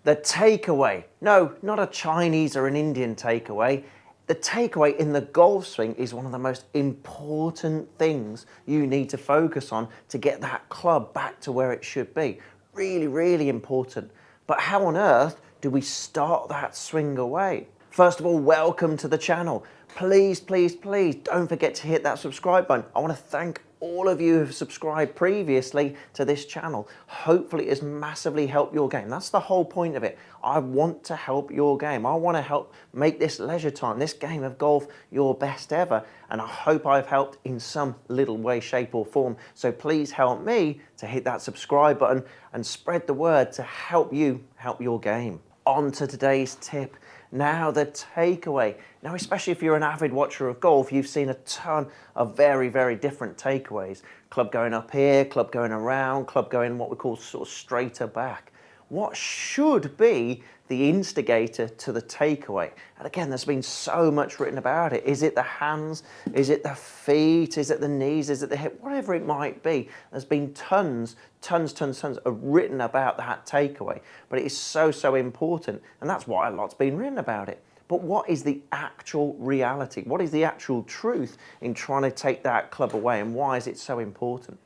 The takeaway. No, not a Chinese or an Indian takeaway. The takeaway in the golf swing is one of the most important things you need to focus on to get that club back to where it should be. Really, really important. But how on earth do we start that swing away? First of all, welcome to the channel. Please, please, please don't forget to hit that subscribe button. I want to thank all of you who have subscribed previously to this channel. Hopefully it has massively helped your game. That's the whole point of it. I want to help your game. I want to help make this leisure time, this game of golf, your best ever. And I hope I've helped in some little way, shape or form. So please help me to hit that subscribe button and spread the word to help you help your game. On to today's tip. Now the takeaway. Now, especially if you're an avid watcher of golf, you've seen a ton of very, very different takeaways. Club going up here, club going around, club going what we call sort of straighter back. What should be the instigator to the takeaway? And again, there's been so much written about it. Is it the hands? Is it the feet? Is it the knees? Is it the hip? Whatever it might be. There's been tons of written about that takeaway. But it is so, so important. And that's why a lot's been written about it. But what is the actual reality? What is the actual truth in trying to take that club away? And why is it so important?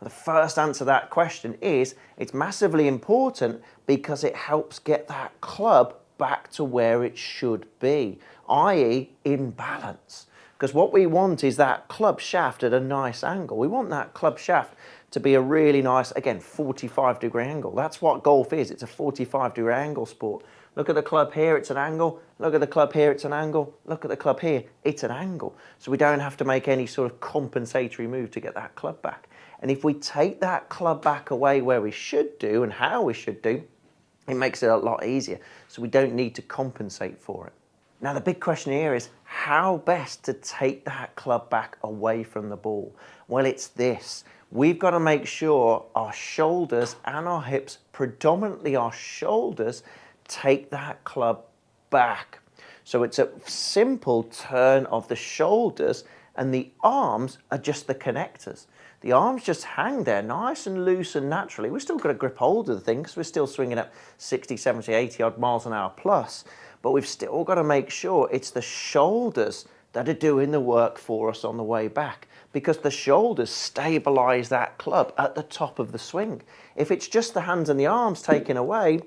Well, the first answer to that question is it's massively important because it helps get that club back to where it should be, i.e. in balance. Because what we want is that club shaft at a nice angle. We want that club shaft to be a really nice, again, 45-degree angle. That's what golf is. It's a 45-degree angle sport. Look at the club here, it's an angle. Look at the club here, it's an angle. Look at the club here, it's an angle. So we don't have to make any sort of compensatory move to get that club back. And if we take that club back away where we should do and how we should do, it makes it a lot easier. So we don't need to compensate for it. Now the big question here is how best to take that club back away from the ball? Well, it's this. We've got to make sure our shoulders and our hips, predominantly our shoulders, take that club back. So it's a simple turn of the shoulders and the arms are just the connectors. The arms just hang there nice and loose and naturally. We've still got to grip hold of the thing because we're still swinging at 60, 70, 80 odd miles an hour plus. But we've still got to make sure it's the shoulders that are doing the work for us on the way back, because the shoulders stabilize that club at the top of the swing. If it's just the hands and the arms taken away,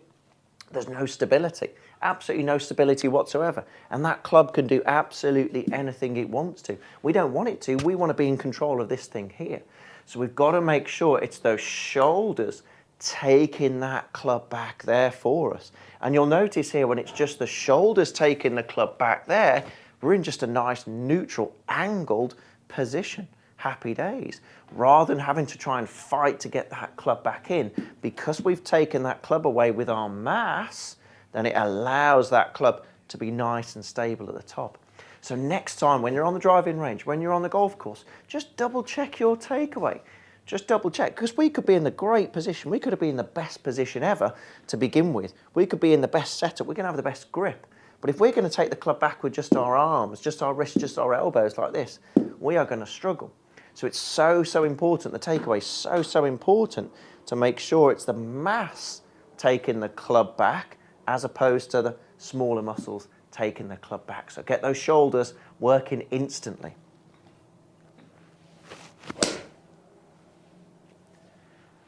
there's no stability, absolutely no stability whatsoever. And that club can do absolutely anything it wants to. We don't want it to, we want to be in control of this thing here. So we've got to make sure it's those shoulders taking that club back there for us. And you'll notice here when it's just the shoulders taking the club back there, we're in just a nice neutral angled position. Happy days. Rather than having to try and fight to get that club back in, because we've taken that club away with our mass, then it allows that club to be nice and stable at the top. So next time when you're on the driving range, when you're on the golf course, just double check your takeaway. Just double check, because we could be in the great position. We could have been in the best position ever to begin with. We could be in the best setup. We're going to have the best grip. But if we're going to take the club back with just our arms, just our wrists, just our elbows like this, we are going to struggle. So it's so, so important. The takeaway is so, so important to make sure it's the mass taking the club back as opposed to the smaller muscles taking the club back. So get those shoulders working instantly.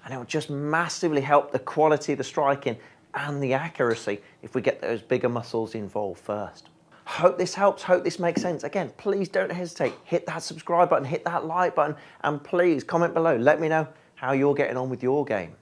And it will just massively help the quality of the striking and the accuracy if we get those bigger muscles involved first. Hope this helps, hope this makes sense. Again, please don't hesitate. Hit that subscribe button, hit that like button, and please comment below. Let me know how you're getting on with your game.